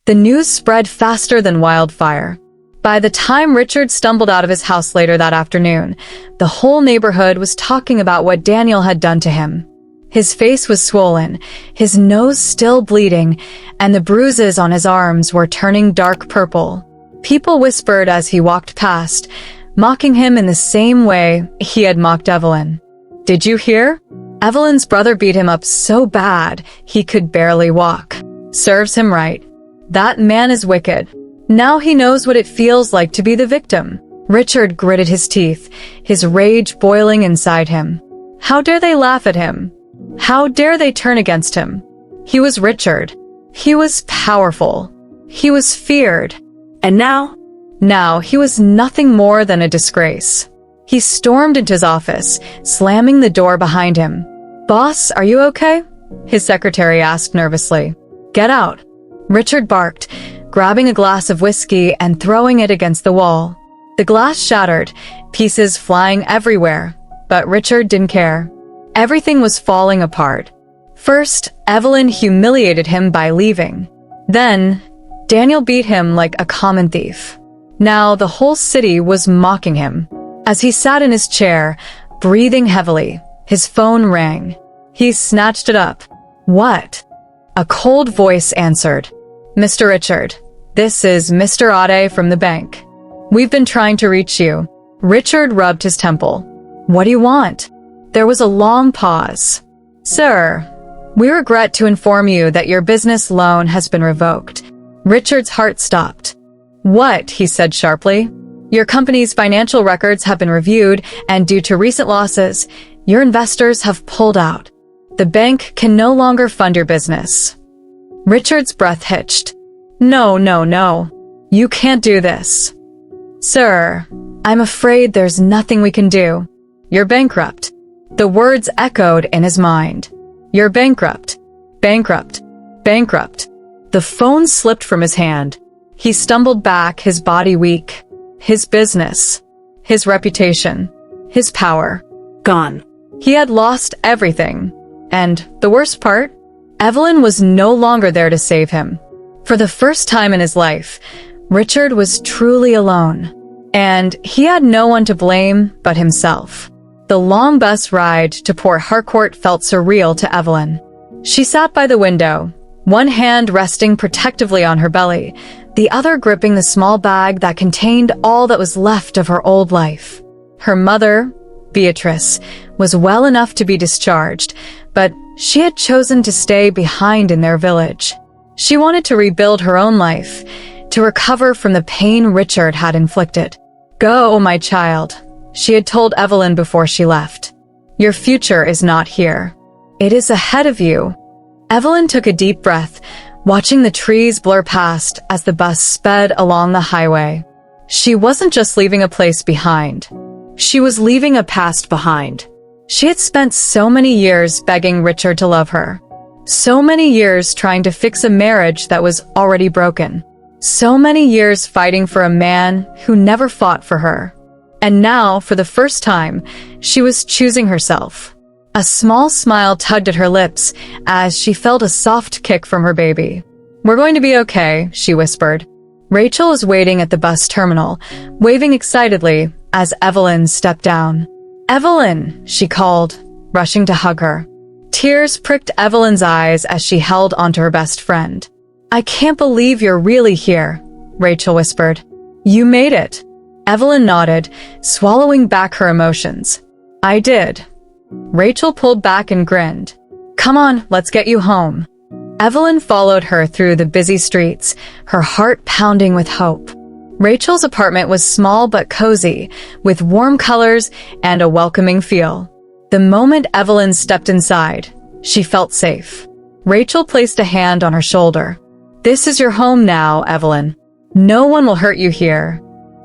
The news spread faster than wildfire. By the time Richard stumbled out of his house later that afternoon, the whole neighborhood was talking about what Daniel had done to him. His face was swollen, his nose still bleeding, and the bruises on his arms were turning dark purple. People whispered as he walked past, mocking him in the same way he had mocked Evelyn. "Did you hear? Evelyn's brother beat him up so bad he could barely walk. Serves him right. That man is wicked. Now he knows what it feels like to be the victim." Richard gritted his teeth, his rage boiling inside him. How dare they laugh at him? How dare they turn against him? He was Richard. He was powerful. He was feared. And now he was nothing more than a disgrace. He stormed into his office, slamming the door behind him. "Boss, are you okay?" his secretary asked nervously. "Get out." Richard barked, grabbing a glass of whiskey and throwing it against the wall. The glass shattered, pieces flying everywhere, but Richard didn't care. Everything was falling apart. First, Evelyn humiliated him by leaving. Then, Daniel beat him like a common thief. Now the whole city was mocking him. As he sat in his chair, breathing heavily, his phone rang. He snatched it up. "What?" A cold voice answered. "Mr. Richard, this is Mr. Ade from the bank. We've been trying to reach you." Richard rubbed his temple. "What do you want?" There was a long pause. "Sir, we regret to inform you that your business loan has been revoked." Richard's heart stopped. "What?" he said sharply. "Your company's financial records have been reviewed, and due to recent losses, your investors have pulled out. The bank can no longer fund your business." Richard's breath hitched. No. You can't do this." "Sir, I'm afraid there's nothing we can do. You're bankrupt." The words echoed in his mind. "You're bankrupt. Bankrupt. Bankrupt." The phone slipped from his hand. He stumbled back, his body weak. His business, his reputation, his power, gone. He had lost everything. And the worst part, Evelyn was no longer there to save him. For the first time in his life, Richard was truly alone. And he had no one to blame but himself. The long bus ride to Port Harcourt felt surreal to Evelyn. She sat by the window, one hand resting protectively on her belly, the other gripping the small bag that contained all that was left of her old life. Her mother, Beatrice, was well enough to be discharged, but she had chosen to stay behind in their village. She wanted to rebuild her own life, to recover from the pain Richard had inflicted. "Go, my child," she had told Evelyn before she left. "Your future is not here. It is ahead of you." Evelyn took a deep breath, watching the trees blur past as the bus sped along the highway. She wasn't just leaving a place behind. She was leaving a past behind. She had spent so many years begging Richard to love her. So many years trying to fix a marriage that was already broken. So many years fighting for a man who never fought for her. And now, for the first time, she was choosing herself. A small smile tugged at her lips as she felt a soft kick from her baby. "We're going to be okay," she whispered. Rachel was waiting at the bus terminal, waving excitedly as Evelyn stepped down. "Evelyn," she called, rushing to hug her. Tears pricked Evelyn's eyes as she held onto her best friend. "I can't believe you're really here," Rachel whispered. "You made it." Evelyn nodded, swallowing back her emotions. "I did." Rachel pulled back and grinned. "Come on, let's get you home." Evelyn followed her through the busy streets, her heart pounding with hope. Rachel's apartment was small but cozy, with warm colors and a welcoming feel. The moment Evelyn stepped inside, she felt safe. Rachel placed a hand on her shoulder. "This is your home now, Evelyn. No one will hurt you here."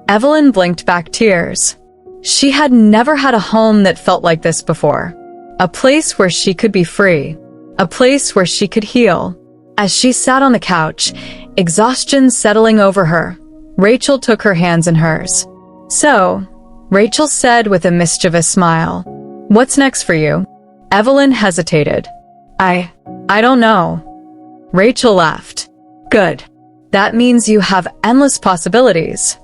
Evelyn blinked back tears. She had never had a home that felt like this before. A place where she could be free. A place where she could heal. As she sat on the couch, exhaustion settling over her, Rachel took her hands in hers. "So," Rachel said with a mischievous smile, "what's next for you?" Evelyn hesitated. I don't know." Rachel laughed. "Good. That means you have endless possibilities.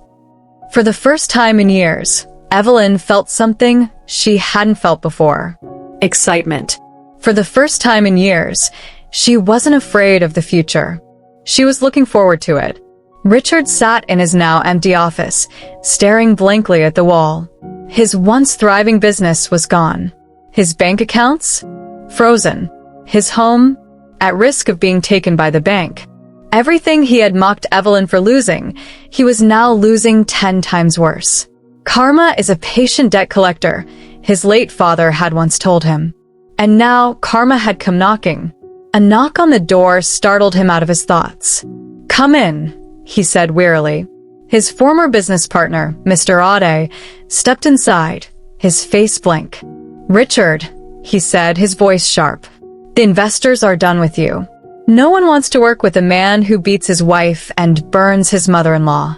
For the first time in years, Evelyn felt something she hadn't felt before. Excitement. For the first time in years, she wasn't afraid of the future. She was looking forward to it. Richard sat in his now empty office, staring blankly at the wall. His once thriving business was gone. His bank accounts? Frozen. His home? At risk of being taken by the bank. Everything he had mocked Evelyn for losing, he was now losing 10 times worse. Karma is a patient debt collector, his late father had once told him. And now Karma had come knocking. A knock on the door startled him out of his thoughts. "Come in," he said wearily. His former business partner, Mr. Ade, stepped inside, his face blank. "Richard," he said, his voice sharp. "The investors are done with you. No one wants to work with a man who beats his wife and burns his mother-in-law."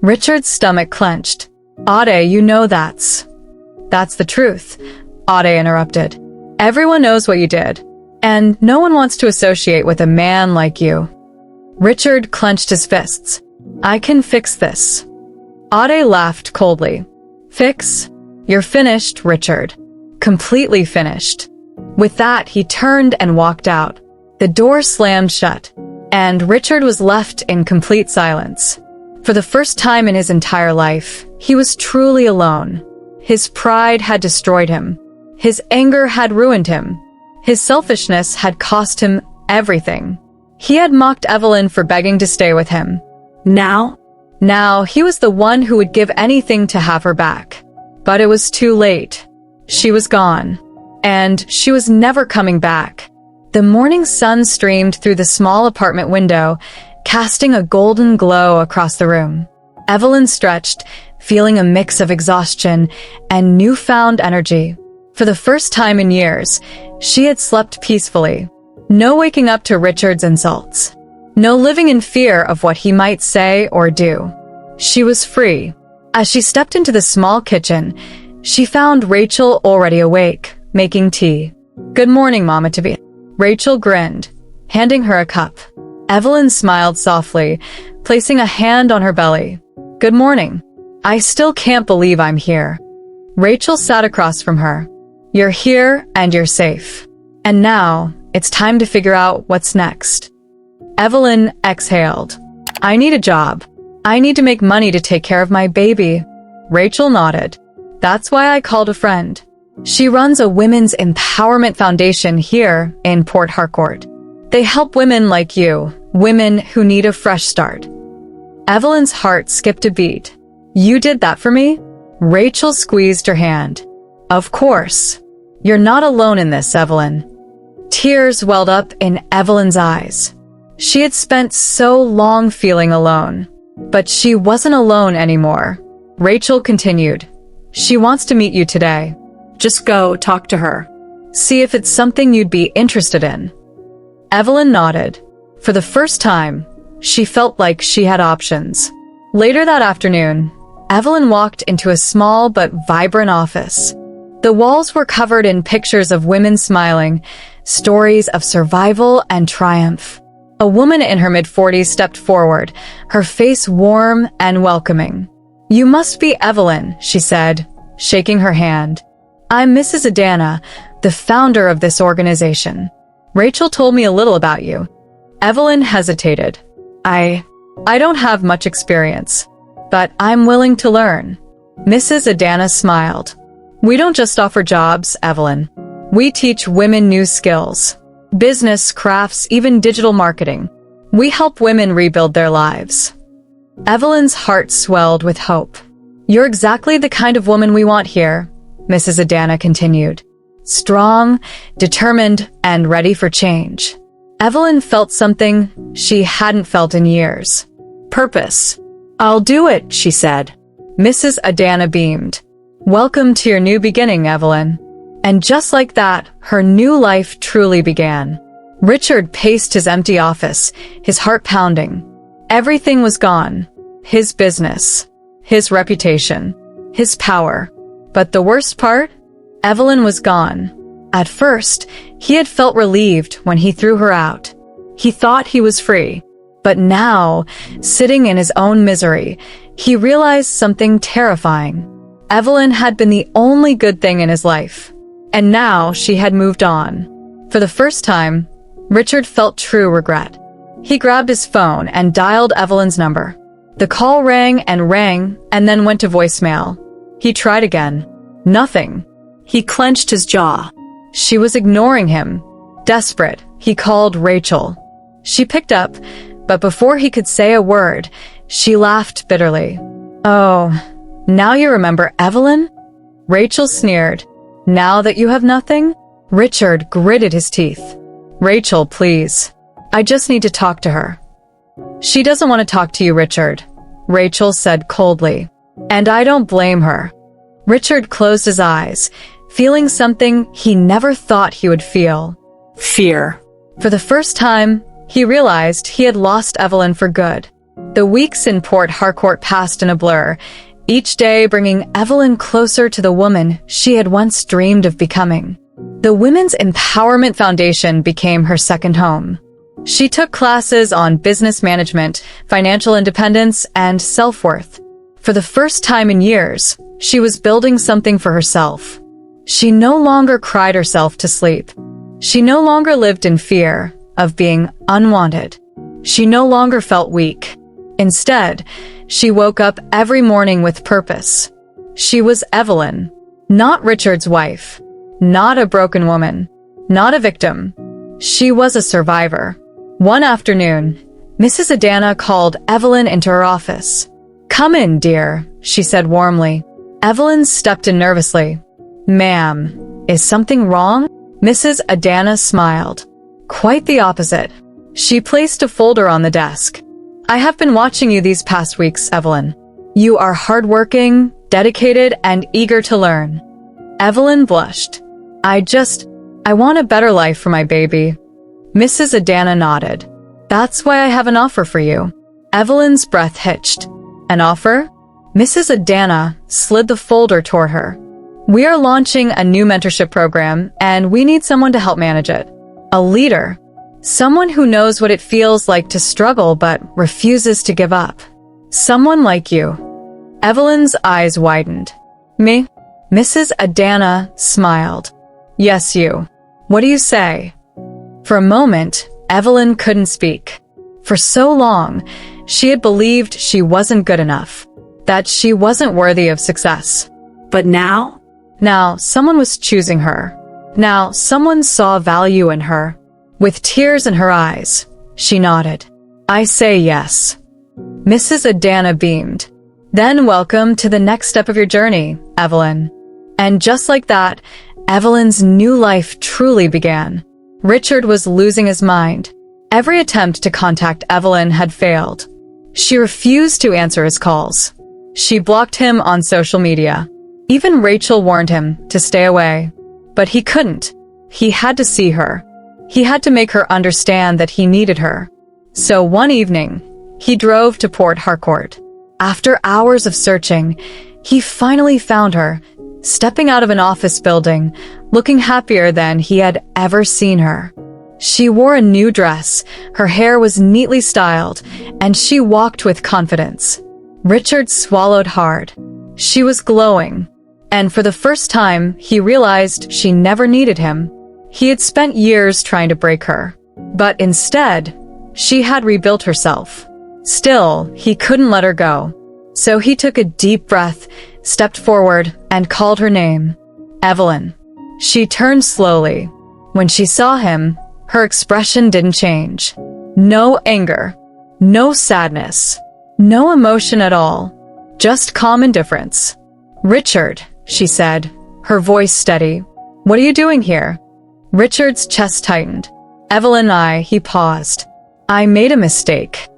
Richard's stomach clenched. "Ade, you know that's the truth," Ade interrupted. "Everyone knows what you did, and no one wants to associate with a man like you." Richard clenched his fists. "I can fix this." Ade laughed coldly. "Fix? You're finished, Richard. Completely finished." With that, he turned and walked out. The door slammed shut, and Richard was left in complete silence. For the first time in his entire life, he was truly alone. His pride had destroyed him. His anger had ruined him. His selfishness had cost him everything. He had mocked Evelyn for begging to stay with him. Now he was the one who would give anything to have her back. But it was too late. She was gone. And she was never coming back. The morning sun streamed through the small apartment window, casting a golden glow across the room. Evelyn stretched, feeling a mix of exhaustion and newfound energy. For the first time in years, she had slept peacefully. No waking up to Richard's insults. No living in fear of what he might say or do. She was free. As she stepped into the small kitchen, she found Rachel already awake, making tea. "Good morning, Mama to-be." Rachel grinned, handing her a cup. Evelyn smiled softly, placing a hand on her belly. "Good morning. I still can't believe I'm here." Rachel sat across from her. "You're here and you're safe. And now, it's time to figure out what's next." Evelyn exhaled. "I need a job. I need to make money to take care of my baby." Rachel nodded. "That's why I called a friend. She runs a women's empowerment foundation here in Port Harcourt. They help women like you, women who need a fresh start." Evelyn's heart skipped a beat. "You did that for me?" Rachel squeezed her hand. "Of course. You're not alone in this, Evelyn." Tears welled up in Evelyn's eyes. She had spent so long feeling alone. But she wasn't alone anymore. Rachel continued. "She wants to meet you today. Just go talk to her. See if it's something you'd be interested in." Evelyn nodded. For the first time, she felt like she had options. Later that afternoon, Evelyn walked into a small but vibrant office. The walls were covered in pictures of women smiling, stories of survival and triumph. A woman in her mid-40s stepped forward, her face warm and welcoming. "You must be Evelyn," she said, shaking her hand. "I'm Mrs. Adana, the founder of this organization. Rachel told me a little about you." Evelyn hesitated. I don't have much experience, but I'm willing to learn." Mrs. Adana smiled. "We don't just offer jobs, Evelyn. We teach women new skills. Business, crafts, even digital marketing. We help women rebuild their lives." Evelyn's heart swelled with hope. "You're exactly the kind of woman we want here," Mrs. Adana continued. "Strong, determined, and ready for change." Evelyn felt something she hadn't felt in years. Purpose. "I'll do it," she said. Mrs. Adana beamed. "Welcome to your new beginning, Evelyn." And just like that, her new life truly began. Richard paced his empty office, his heart pounding. Everything was gone. His business, his reputation, his power. But the worst part? Evelyn was gone. At first, he had felt relieved when he threw her out. He thought he was free. But now, sitting in his own misery, he realized something terrifying. Evelyn had been the only good thing in his life. And now she had moved on. For the first time, Richard felt true regret. He grabbed his phone and dialed Evelyn's number. The call rang and then went to voicemail. He tried again. Nothing. He clenched his jaw. She was ignoring him. Desperate, he called Rachel. She picked up, but before he could say a word, she laughed bitterly. "Oh, now you remember Evelyn?" Rachel sneered. "Now that you have nothing?" Richard gritted his teeth. "Rachel, please. I just need to talk to her." "She doesn't want to talk to you, Richard," Rachel said coldly. "And I don't blame her." Richard closed his eyes, feeling something he never thought he would feel. Fear. For the first time, he realized he had lost Evelyn for good. The weeks in Port Harcourt passed in a blur, each day bringing Evelyn closer to the woman she had once dreamed of becoming. The Women's Empowerment Foundation became her second home. She took classes on business management, financial independence, and self-worth. For the first time in years, she was building something for herself. She no longer cried herself to sleep. She no longer lived in fear of being unwanted. She no longer felt weak. Instead, she woke up every morning with purpose. She was Evelyn, not Richard's wife, not a broken woman, not a victim. She was a survivor. One afternoon, Mrs. Adana called Evelyn into her office. "Come in, dear," she said warmly. Evelyn stepped in nervously. "Ma'am, is something wrong?" Mrs. Adana smiled. "Quite the opposite." She placed a folder on the desk. "I have been watching you these past weeks, Evelyn. You are hardworking, dedicated, and eager to learn." Evelyn blushed. I want a better life for my baby." Mrs. Adana nodded. "That's why I have an offer for you." Evelyn's breath hitched. "An offer?" Mrs. Adana slid the folder toward her. "We are launching a new mentorship program, and we need someone to help manage it. A leader. Someone who knows what it feels like to struggle but refuses to give up. Someone like you." Evelyn's eyes widened. "Me?" Mrs. Adana smiled. "Yes, you. What do you say?" For a moment, Evelyn couldn't speak. For so long, she had believed she wasn't good enough, that she wasn't worthy of success. But now? Now, someone was choosing her. Now, someone saw value in her. With tears in her eyes, she nodded. "I say yes." Mrs. Adana beamed. "Then welcome to the next step of your journey, Evelyn." And just like that, Evelyn's new life truly began. Richard was losing his mind. Every attempt to contact Evelyn had failed. She refused to answer his calls. She blocked him on social media. Even Rachel warned him to stay away. But he couldn't. He had to see her. He had to make her understand that he needed her. So one evening, he drove to Port Harcourt. After hours of searching, he finally found her, stepping out of an office building, looking happier than he had ever seen her. She wore a new dress, her hair was neatly styled, and she walked with confidence. Richard swallowed hard. She was glowing. And for the first time, he realized she never needed him. He had spent years trying to break her. But instead, she had rebuilt herself. Still, he couldn't let her go. So he took a deep breath, stepped forward, and called her name. Evelyn. She turned slowly. When she saw him, her expression didn't change. No anger. No sadness. No emotion at all. Just calm indifference. "Richard," she said, her voice steady. "What are you doing here?" Richard's chest tightened. "Evelyn, he paused. "I made a mistake."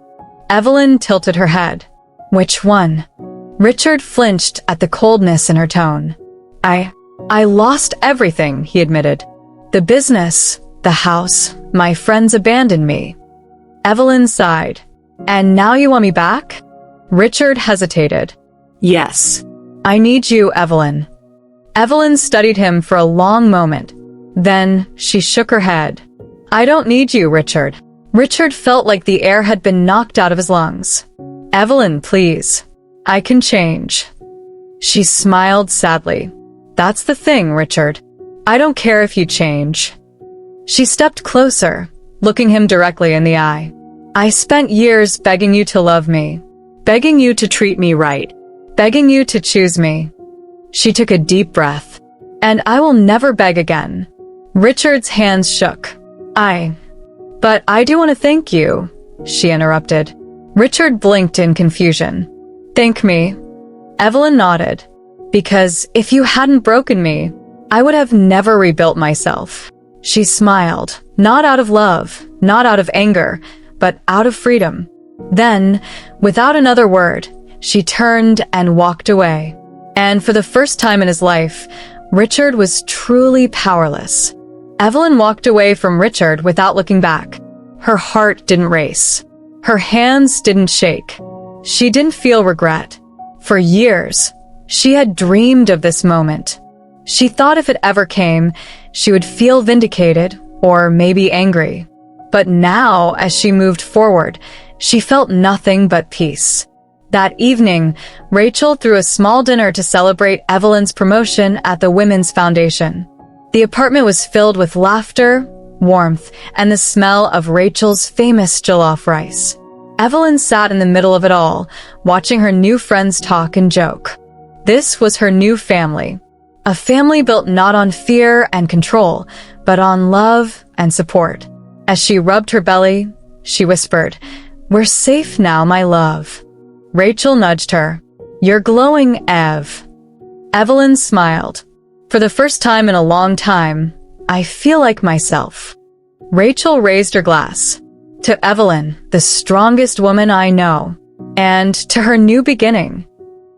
Evelyn tilted her head. "Which one?" Richard flinched at the coldness in her tone. I lost everything," he admitted. "The business, the house, my friends abandoned me." Evelyn sighed. "And now you want me back?" Richard hesitated. "Yes. I need you, Evelyn." Evelyn studied him for a long moment. Then she shook her head. "I don't need you, Richard." Richard felt like the air had been knocked out of his lungs. "Evelyn, please. I can change." She smiled sadly. "That's the thing, Richard. I don't care if you change." She stepped closer, looking him directly in the eye. "I spent years begging you to love me, begging you to treat me right, begging you to choose me." She took a deep breath. "And I will never beg again." Richard's hands shook. But I do want to thank you," she interrupted. Richard blinked in confusion. "Thank me?" Evelyn nodded. "Because if you hadn't broken me, I would have never rebuilt myself." She smiled, not out of love, not out of anger, but out of freedom. Then, without another word, she turned and walked away. And for the first time in his life, Richard was truly powerless. Evelyn walked away from Richard without looking back. Her heart didn't race. Her hands didn't shake. She didn't feel regret. For years, she had dreamed of this moment. She thought if it ever came, she would feel vindicated or maybe angry. But now, as she moved forward, she felt nothing but peace. That evening, Rachel threw a small dinner to celebrate Evelyn's promotion at the Women's Foundation. The apartment was filled with laughter, warmth, and the smell of Rachel's famous jollof rice. Evelyn sat in the middle of it all, watching her new friends talk and joke. This was her new family. A family built not on fear and control, but on love and support. As she rubbed her belly, she whispered, "We're safe now, my love." Rachel nudged her. "You're glowing, Ev." Evelyn smiled. "For the first time in a long time, I feel like myself." Rachel raised her glass. "To Evelyn, the strongest woman I know, and to her new beginning."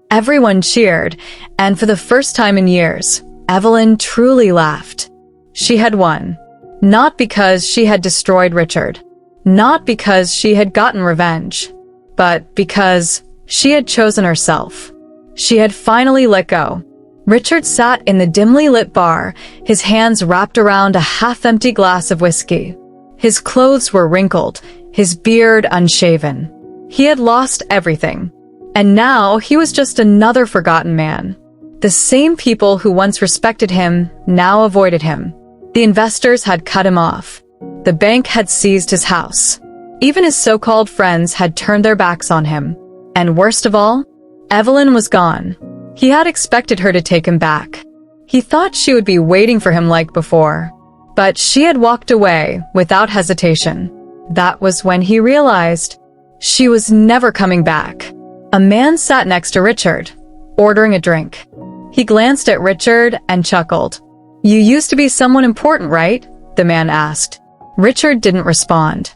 Everyone cheered, and for the first time in years, Evelyn truly laughed. She had won. Not because she had destroyed Richard, not because she had gotten revenge, but because she had chosen herself. She had finally let go. Richard sat in the dimly lit bar, his hands wrapped around a half-empty glass of whiskey. His clothes were wrinkled, his beard unshaven. He had lost everything. And now he was just another forgotten man. The same people who once respected him now avoided him. The investors had cut him off. The bank had seized his house. Even his so-called friends had turned their backs on him. And worst of all, Evelyn was gone. He had expected her to take him back. He thought she would be waiting for him like before. But she had walked away without hesitation. That was when he realized she was never coming back. A man sat next to Richard, ordering a drink. He glanced at Richard and chuckled. "You used to be someone important, right?" the man asked. Richard didn't respond.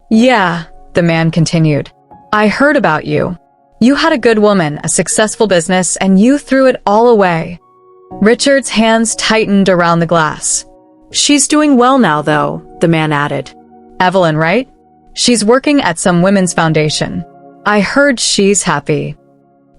"Yeah," the man continued. "I heard about you. You had a good woman, a successful business, and you threw it all away." Richard's hands tightened around the glass. "She's doing well now, though," the man added. "Evelyn, right? She's working at some women's foundation. I heard she's happy."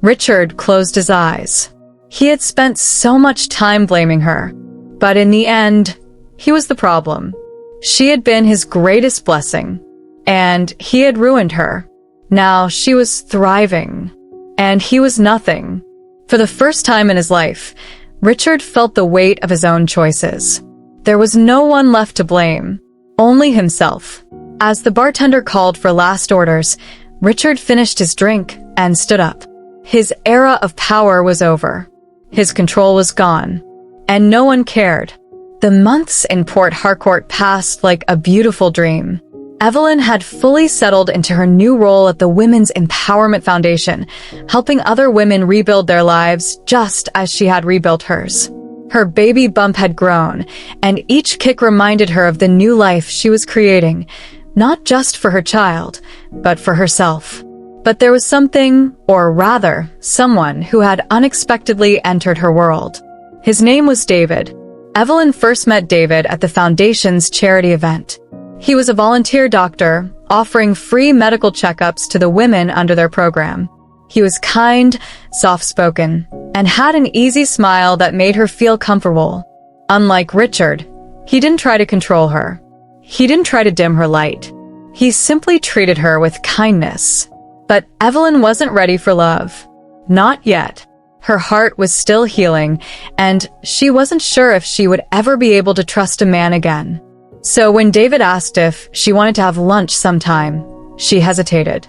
Richard closed his eyes. He had spent so much time blaming her. But in the end, he was the problem. She had been his greatest blessing. And he had ruined her. Now she was thriving. And he was nothing. For the first time in his life, Richard felt the weight of his own choices. There was no one left to blame. Only himself. As the bartender called for last orders, Richard finished his drink and stood up. His era of power was over. His control was gone. And no one cared. The months in Port Harcourt passed like a beautiful dream. Evelyn had fully settled into her new role at the Women's Empowerment Foundation, helping other women rebuild their lives just as she had rebuilt hers. Her baby bump had grown, and each kick reminded her of the new life she was creating, not just for her child, but for herself. But there was something, or rather, someone who had unexpectedly entered her world. His name was David. Evelyn first met David at the Foundation's charity event. He was a volunteer doctor, offering free medical checkups to the women under their program. He was kind, soft-spoken, and had an easy smile that made her feel comfortable. Unlike Richard, he didn't try to control her. He didn't try to dim her light. He simply treated her with kindness. But Evelyn wasn't ready for love. Not yet. Her heart was still healing, and she wasn't sure if she would ever be able to trust a man again. So when David asked if she wanted to have lunch sometime, she hesitated.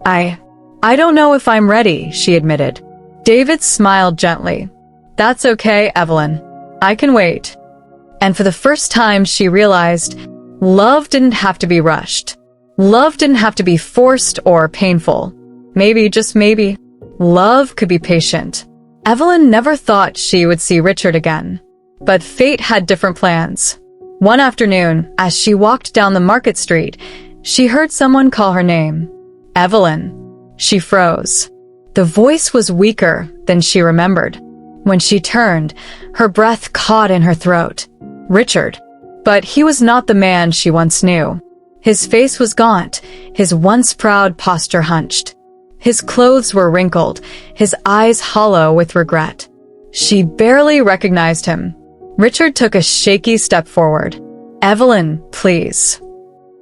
I don't know if I'm ready, she admitted. David smiled gently. That's okay, Evelyn. I can wait. And for the first time, she realized love didn't have to be rushed. Love didn't have to be forced or painful. Maybe, just maybe, love could be patient. Evelyn never thought she would see Richard again. But fate had different plans. One afternoon, as she walked down the market street, she heard someone call her name. Evelyn. She froze. The voice was weaker than she remembered. When she turned, her breath caught in her throat. Richard. But he was not the man she once knew. His face was gaunt, his once proud posture hunched. His clothes were wrinkled, his eyes hollow with regret. She barely recognized him. Richard took a shaky step forward. Evelyn, please.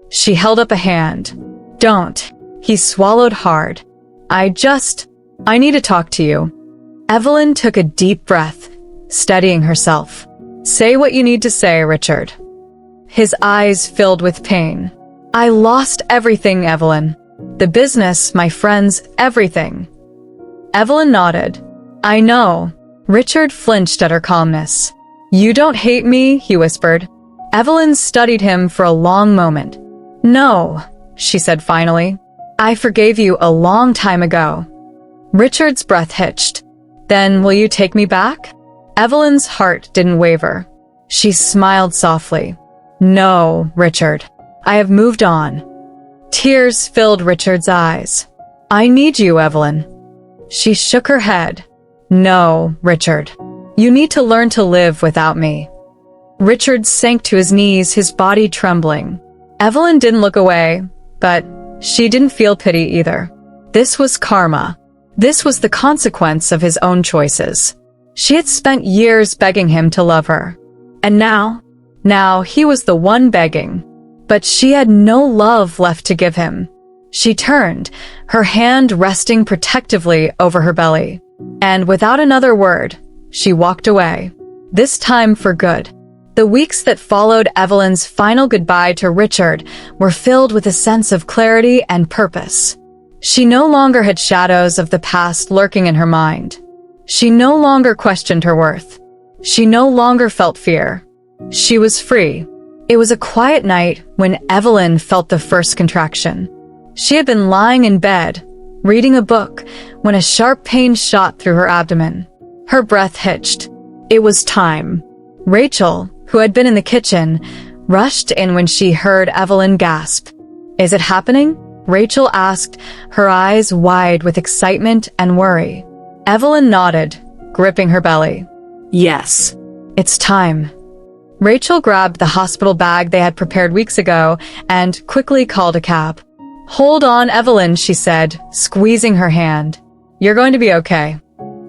She held up a hand. Don't. He swallowed hard. I need to talk to you. Evelyn took a deep breath, steadying herself. Say what you need to say, Richard. His eyes filled with pain. I lost everything, Evelyn. The business, my friends, everything. Evelyn nodded. I know. Richard flinched at her calmness. You don't hate me, he whispered. Evelyn studied him for a long moment. No, she said finally. I forgave you a long time ago. Richard's breath hitched. Then will you take me back? Evelyn's heart didn't waver. She smiled softly. No, Richard. I have moved on. Tears filled Richard's eyes. I need you, Evelyn. She shook her head. No, Richard. You need to learn to live without me. Richard sank to his knees, his body trembling. Evelyn didn't look away, but she didn't feel pity either. This was karma. This was the consequence of his own choices. She had spent years begging him to love her. And now he was the one begging. But she had no love left to give him. She turned, her hand resting protectively over her belly. And without another word, she walked away. This time for good. The weeks that followed Evelyn's final goodbye to Richard were filled with a sense of clarity and purpose. She no longer had shadows of the past lurking in her mind. She no longer questioned her worth. She no longer felt fear. She was free. It was a quiet night when Evelyn felt the first contraction. She had been lying in bed, reading a book, when a sharp pain shot through her abdomen. Her breath hitched. It was time. Rachel, who had been in the kitchen, rushed in when she heard Evelyn gasp. Is it happening? Rachel asked, her eyes wide with excitement and worry. Evelyn nodded, gripping her belly. Yes. It's time. Rachel grabbed the hospital bag they had prepared weeks ago and quickly called a cab. Hold on, Evelyn, she said, squeezing her hand. You're going to be okay.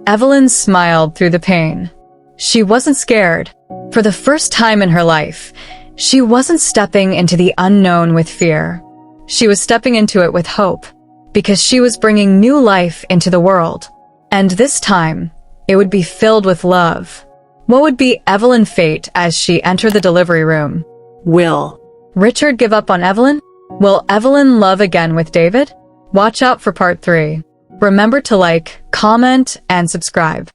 Evelyn smiled through the pain. She wasn't scared. For the first time in her life, she wasn't stepping into the unknown with fear. She was stepping into it with hope, because she was bringing new life into the world. And this time, it would be filled with love. What would be Evelyn's fate as she entered the delivery room? Will Richard give up on Evelyn? Will Evelyn love again with David? Watch out for part 3. Remember to like, comment, and subscribe.